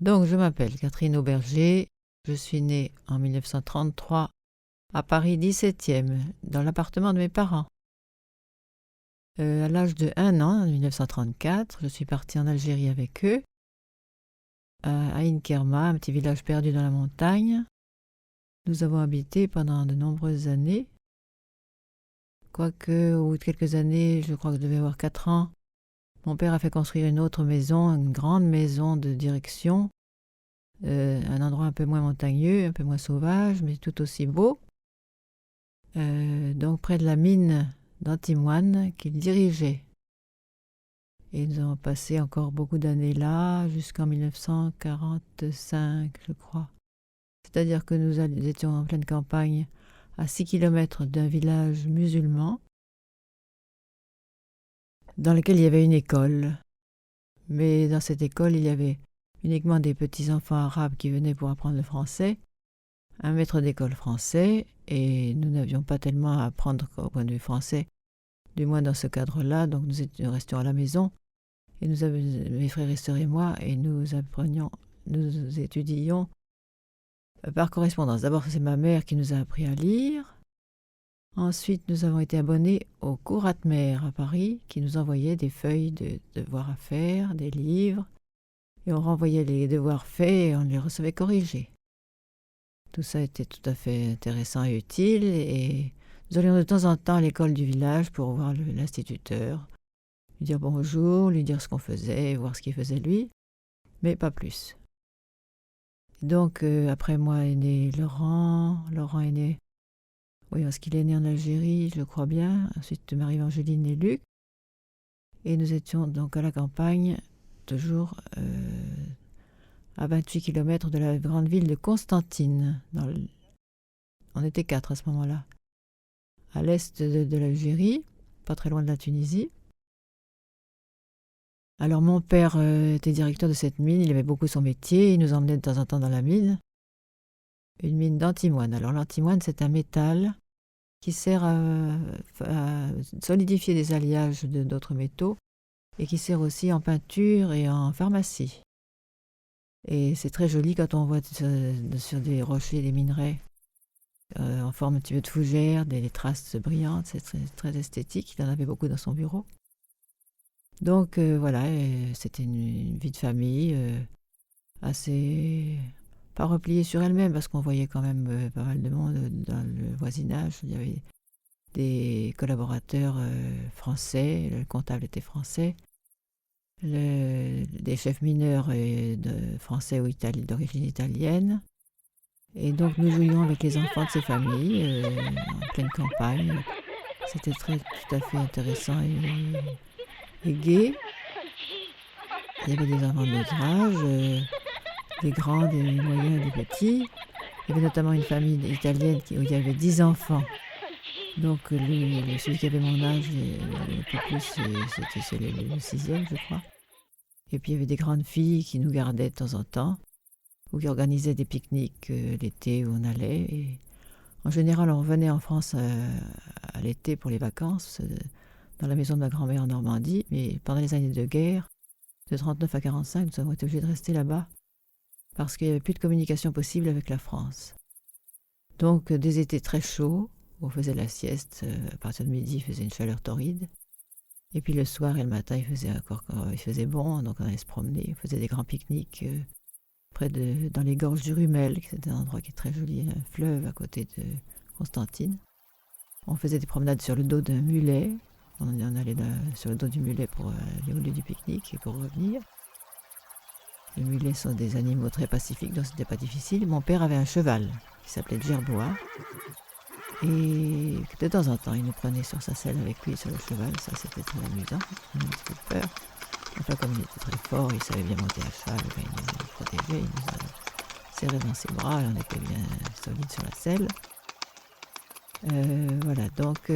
Donc, je m'appelle Catherine Auberger. Je suis née en 1933 à Paris 17e, dans l'appartement de mes parents. À l'âge de 1 an, en 1934, je suis partie en Algérie avec eux, à Aïn Kerma, un petit village perdu dans la montagne. Nous avons habité pendant de nombreuses années. Quoique, au bout de quelques années, je crois que je devais avoir 4 ans, mon père a fait construire une autre maison, une grande maison de direction, un endroit un peu moins montagneux, un peu moins sauvage, mais tout aussi beau. Donc près de la mine d'Antimoine qu'il dirigeait. Et nous avons passé encore beaucoup d'années là, jusqu'en 1945, je crois. C'est-à-dire que nous étions en pleine campagne, à 6 kilomètres d'un village musulman, dans lequel il y avait une école. Mais dans cette école, il y avait uniquement des petits-enfants arabes qui venaient pour apprendre le français, un maître d'école français, et nous n'avions pas tellement à apprendre au point de vue français, du moins dans ce cadre-là, donc nous restions à la maison, et mes frères et sœurs et moi, et nous étudions par correspondance. D'abord, c'est ma mère qui nous a appris à lire. Ensuite, nous avons été abonnés au cours Atmer à Paris, qui nous envoyait des feuilles de devoirs à faire, des livres, et on renvoyait les devoirs faits et on les recevait corrigés. Tout ça était tout à fait intéressant et utile, et nous allions de temps en temps à l'école du village pour voir l'instituteur, lui dire bonjour, lui dire ce qu'on faisait, voir ce qu'il faisait lui, mais pas plus. Donc, après moi est né Laurent est né, oui, parce qu'il est né en Algérie, je crois bien, ensuite Marie-Angeline et Luc, et nous étions donc à la campagne, toujours à 28 kilomètres de la grande ville de Constantine. On était 4 à ce moment-là, à l'est de l'Algérie, pas très loin de la Tunisie. Alors mon père était directeur de cette mine, il aimait beaucoup son métier, il nous emmenait de temps en temps dans la mine, une mine d'antimoine. Alors l'antimoine, c'est un métal qui sert à solidifier des alliages d'autres métaux et qui sert aussi en peinture et en pharmacie. Et c'est très joli quand on voit sur des rochers des minerais en forme un petit peu de fougère, des traces brillantes, c'est très, très esthétique. Il en avait beaucoup dans son bureau. Donc voilà, c'était une vie de famille assez pas repliée sur elle-même parce qu'on voyait quand même pas mal de monde dans le voisinage. Il y avait des collaborateurs français, le comptable était français, des chefs mineurs français ou d'origine italienne. Et donc nous jouions avec les enfants de ces familles en pleine campagne. C'était tout à fait intéressant et gai. Il y avait des enfants de notre âge, des grands, des moyens, des petits. Il y avait notamment une famille italienne où il y avait 10 enfants. Donc celui qui avait mon âge, un peu plus, c'était le 6e, je crois. Et puis il y avait des grandes filles qui nous gardaient de temps en temps, ou qui organisaient des pique-niques l'été où on allait. Et en général, on revenait en France à l'été pour les vacances, dans la maison de ma grand-mère en Normandie. Mais pendant les années de guerre, de 39 à 45, nous avons été obligés de rester là-bas parce qu'il n'y avait plus de communication possible avec la France. Donc des étés très chauds, on faisait la sieste, à partir de midi, il faisait une chaleur torride. Et puis le soir et le matin, il faisait bon, donc on allait se promener, on faisait des grands pique-niques dans les gorges du Rumel, c'est un endroit qui est très joli, un fleuve à côté de Constantine. On faisait des promenades sur le dos d'un mulet, on allait sur le dos du mulet pour aller au lieu du pique-nique et pour revenir. Les mulets sont des animaux très pacifiques, donc c'était pas difficile. Mon père avait un cheval qui s'appelait Gerbois. Et de temps en temps, il nous prenait sur sa selle avec lui sur le cheval. Ça, c'était très amusant. On avait un petit peu peur. Enfin, comme il était très fort, il savait bien monter à cheval. Il nous protégeait, il nous serrait dans ses bras. Et on était bien solide sur la selle. Voilà, donc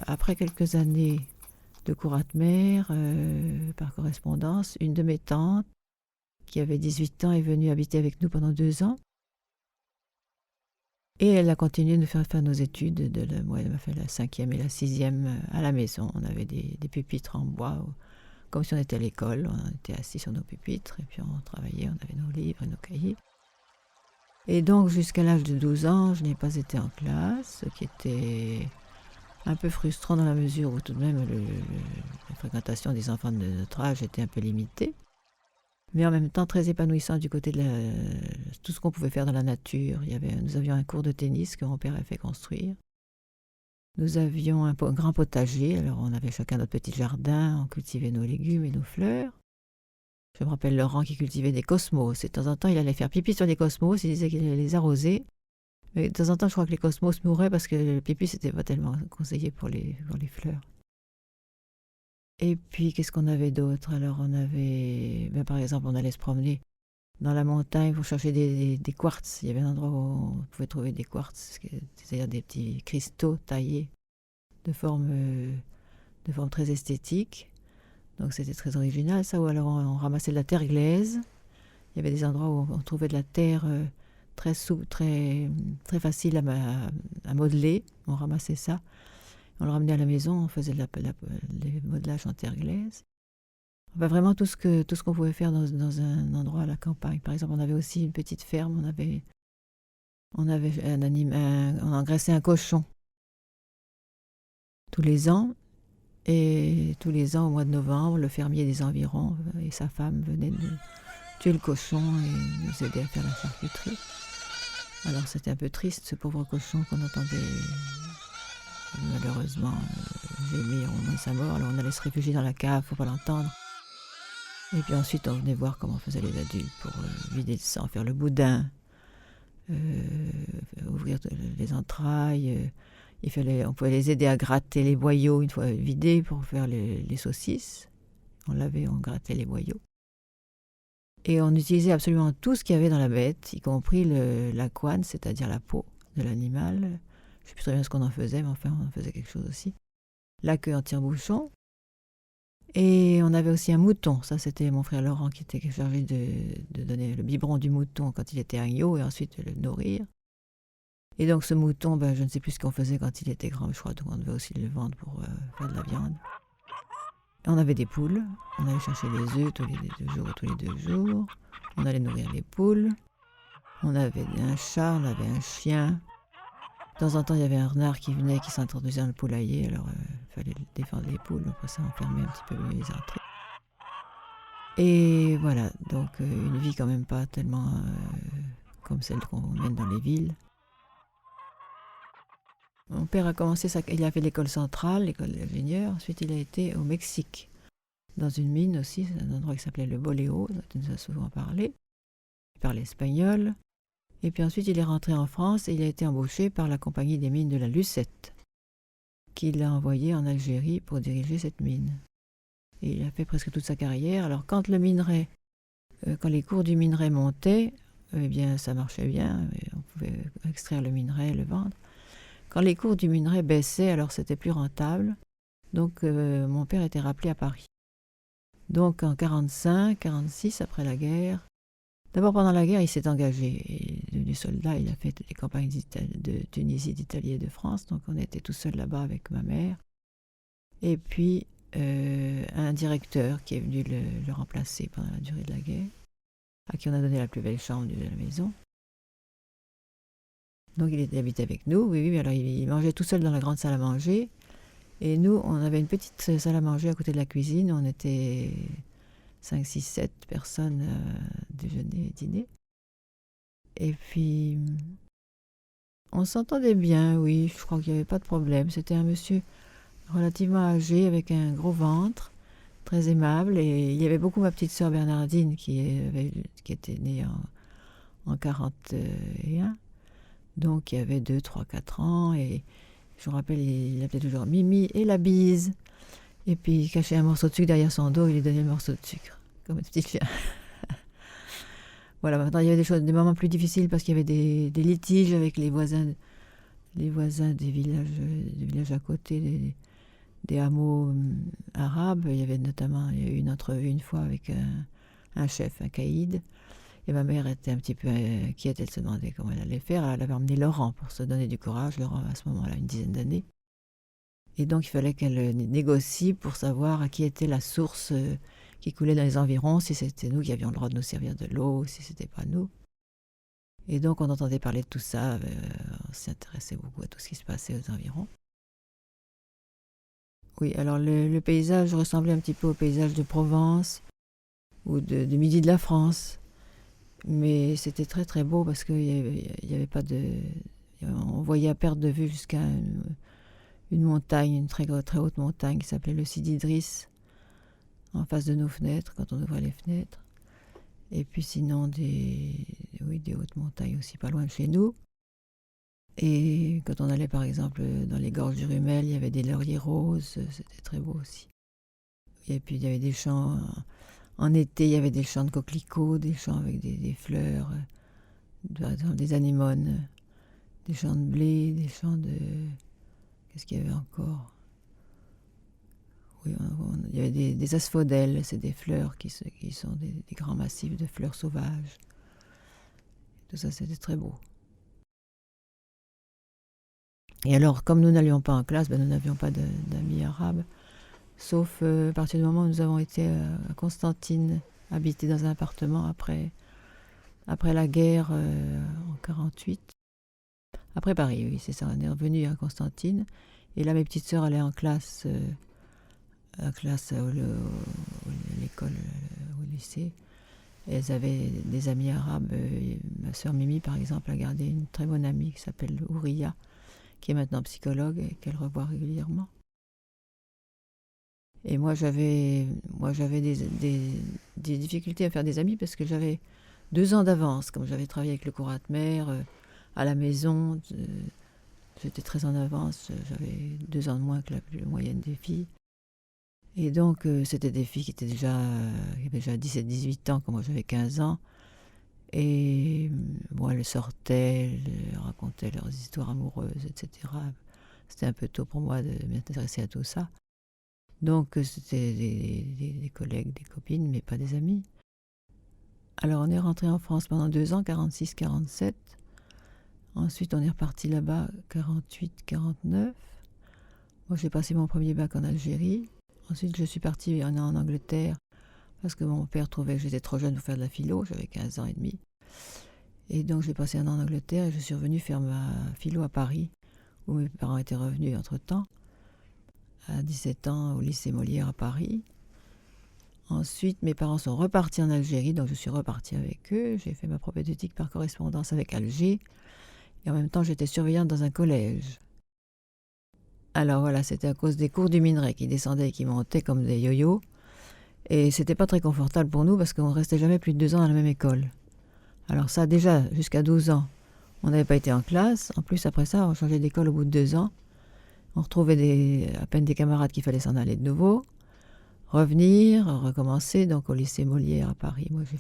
après quelques années de cours Atmer, par correspondance, une de mes tantes, qui avait 18 ans, est venue habiter avec nous pendant 2 ans. Et elle a continué de faire nos études. Elle m'a fait la 5e et la 6e à la maison. On avait des pupitres en bois comme si on était à l'école. On était assis sur nos pupitres et puis on travaillait, on avait nos livres et nos cahiers. Et donc jusqu'à l'âge de 12 ans, je n'ai pas été en classe, ce qui était un peu frustrant dans la mesure où tout de même la fréquentation des enfants de notre âge était un peu limitée. Mais en même temps très épanouissant du côté de tout ce qu'on pouvait faire dans la nature. Nous avions un cours de tennis que mon père avait fait construire. Nous avions un grand potager, alors on avait chacun notre petit jardin, on cultivait nos légumes et nos fleurs. Je me rappelle Laurent qui cultivait des cosmos, et de temps en temps il allait faire pipi sur les cosmos, il disait qu'il allait les arroser. Mais de temps en temps je crois que les cosmos mouraient parce que le pipi c'était pas tellement conseillé pour les fleurs. Et puis qu'est-ce qu'on avait d'autre? Alors on avait, par exemple on allait se promener dans la montagne pour chercher des quartz. Il y avait un endroit où on pouvait trouver des quartz, c'est-à-dire des petits cristaux taillés de forme très esthétique. Donc c'était très original ça. Ou alors on ramassait de la terre glaise. Il y avait des endroits où on trouvait de la terre très souple, très facile à modeler. On ramassait ça. On le ramenait à la maison, on faisait les modelages en terre glaise. Enfin, vraiment tout ce qu'on pouvait faire dans un endroit à la campagne. Par exemple, on avait aussi une petite ferme, on engraissait un cochon tous les ans. Et tous les ans, au mois de novembre, le fermier des environs et sa femme venaient nous tuer le cochon et nous aider à faire la charcuterie. Alors c'était un peu triste, ce pauvre cochon qu'on entendait malheureusement gémir au moment de sa mort. Alors on allait se réfugier dans la cave pour pas l'entendre. Et puis ensuite on venait voir comment faisaient les adultes pour vider le sang, faire le boudin, ouvrir les entrailles. On pouvait les aider à gratter les boyaux une fois vidés pour faire les saucisses. On grattait les boyaux. Et on utilisait absolument tout ce qu'il y avait dans la bête, y compris la couenne, c'est-à-dire la peau de l'animal. Je ne sais plus très bien ce qu'on en faisait, mais enfin on en faisait quelque chose aussi. La queue en tire-bouchon. Et on avait aussi un mouton. Ça, c'était mon frère Laurent qui était chargé de donner le biberon du mouton quand il était agneau et ensuite le nourrir. Et donc ce mouton, je ne sais plus ce qu'on faisait quand il était grand, mais je crois qu'on devait aussi le vendre pour faire de la viande. Et on avait des poules, on allait chercher les œufs tous les 2 jours, on allait nourrir les poules, on avait un chat, on avait un chien. De temps en temps, il y avait un renard qui venait, qui s'introduisait dans le poulailler, alors il fallait défendre les poules, après ça on fermait un petit peu mieux les entrées. Et voilà, donc une vie quand même pas tellement comme celle qu'on mène dans les villes. Mon père a commencé il a fait l'école centrale, l'école d'ingénieur. Ensuite, il a été au Mexique, dans une mine aussi, un endroit qui s'appelait le Boléo, dont il nous a souvent parlé. Il parlait espagnol. Et puis ensuite, il est rentré en France et il a été embauché par la compagnie des mines de la Lucette, qui l'a envoyé en Algérie pour diriger cette mine. Et il a fait presque toute sa carrière. Alors, quand les cours du minerai montaient, eh bien, ça marchait bien. On pouvait extraire le minerai, le vendre. Quand les cours du minerai baissaient, alors c'était plus rentable. Donc mon père était rappelé à Paris. Donc en 1945, 1946, après la guerre, d'abord pendant la guerre, il s'est engagé. Il est devenu soldat, il a fait les campagnes de Tunisie, d'Italie et de France. Donc on était tout seul là-bas avec ma mère. Et puis un directeur qui est venu le remplacer pendant la durée de la guerre, à qui on a donné la plus belle chambre de la maison. Donc il habitait avec nous, oui, mais alors il mangeait tout seul dans la grande salle à manger. Et nous, on avait une petite salle à manger à côté de la cuisine. On était 5, 6, 7 personnes à déjeuner et dîner. Et puis, on s'entendait bien, oui, je crois qu'il n'y avait pas de problème. C'était un monsieur relativement âgé avec un gros ventre, très aimable. Et il y avait beaucoup ma petite sœur Bernardine qui était née en 1941. Donc il y avait 2, 3, 4 ans et je me rappelle, il appelait toujours Mimi et la bise. Et puis il cachait un morceau de sucre derrière son dos, il lui donnait le morceau de sucre, comme une petite fille. Voilà, maintenant il y avait des moments plus difficiles parce qu'il y avait des litiges avec les voisins des villages à côté, des hameaux arabes. Il y a eu une entrevue une fois avec un chef, un caïd. Et ma mère était un petit peu inquiète, elle se demandait comment elle allait faire. Elle avait emmené Laurent pour se donner du courage. Laurent, à ce moment-là, une dizaine d'années. Et donc il fallait qu'elle négocie pour savoir à qui était la source qui coulait dans les environs, si c'était nous qui avions le droit de nous servir de l'eau, si c'était pas nous. Et donc on entendait parler de tout ça, on s'intéressait beaucoup à tout ce qui se passait aux environs. Oui, alors le paysage ressemblait un petit peu au paysage de Provence ou du midi de la France. Mais c'était très très beau parce qu'il y avait pas de... On voyait à perte de vue jusqu'à une montagne, une très haute montagne qui s'appelait le Sidi Idriss, en face de nos fenêtres, quand on ouvrait les fenêtres. Et puis sinon des hautes montagnes aussi pas loin de chez nous. Et quand on allait par exemple dans les gorges du Rumel, il y avait des lauriers roses, c'était très beau aussi. Et puis il y avait des champs, en été il y avait des champs de coquelicots, des champs avec des fleurs, des anémones, des champs de blé, des champs de... Qu'est-ce qu'il y avait encore? Oui, il y avait des asphodèles, c'est des fleurs qui sont des grands massifs de fleurs sauvages. Tout ça, c'était très beau. Et alors, comme nous n'allions pas en classe, nous n'avions pas d'amis arabes, sauf à partir du moment où nous avons été à Constantine, habités dans un appartement après la guerre en 48. Après Paris, oui, c'est ça. On est revenu à Constantine. Et là, mes petites sœurs allaient en classe, à l'école, au lycée. Et elles avaient des amis arabes. Ma sœur Mimi, par exemple, a gardé une très bonne amie qui s'appelle Ouria, qui est maintenant psychologue et qu'elle revoit régulièrement. Et moi, j'avais des difficultés à faire des amis parce que j'avais 2 ans d'avance. Comme j'avais travaillé avec le Corat-Mer à la maison, j'étais très en avance. J'avais 2 ans de moins que la moyenne des filles. Et donc, c'était des filles qui qui avaient déjà 17-18 ans, quand moi j'avais 15 ans. Et bon, elles sortaient, elles racontaient leurs histoires amoureuses, etc. C'était un peu tôt pour moi de m'intéresser à tout ça. Donc, c'était des collègues, des copines, mais pas des amis. Alors, on est rentré en France pendant 2 ans, 46-47. Ensuite, on est reparti là-bas, 48-49. Moi, j'ai passé mon premier bac en Algérie. Ensuite, je suis partie en Angleterre parce que mon père trouvait que j'étais trop jeune pour faire de la philo. J'avais 15 ans et demi. Et donc, j'ai passé 1 an en Angleterre et je suis revenue faire ma philo à Paris, où mes parents étaient revenus entre-temps, à 17 ans au lycée Molière à Paris. Ensuite, mes parents sont repartis en Algérie, donc je suis repartie avec eux. J'ai fait ma propédeutique par correspondance avec Alger. Et en même temps, j'étais surveillante dans un collège. Alors voilà, c'était à cause des cours du minerai qui descendaient et qui montaient comme des yo-yo. Et c'était pas très confortable pour nous parce qu'on ne restait jamais plus de 2 ans à la même école. Alors ça, déjà, jusqu'à 12 ans, on n'avait pas été en classe. En plus, après ça, on changeait d'école au bout de 2 ans. On retrouvait à peine des camarades qu'il fallait s'en aller de nouveau. Revenir, recommencer, donc au lycée Molière à Paris. Moi, j'ai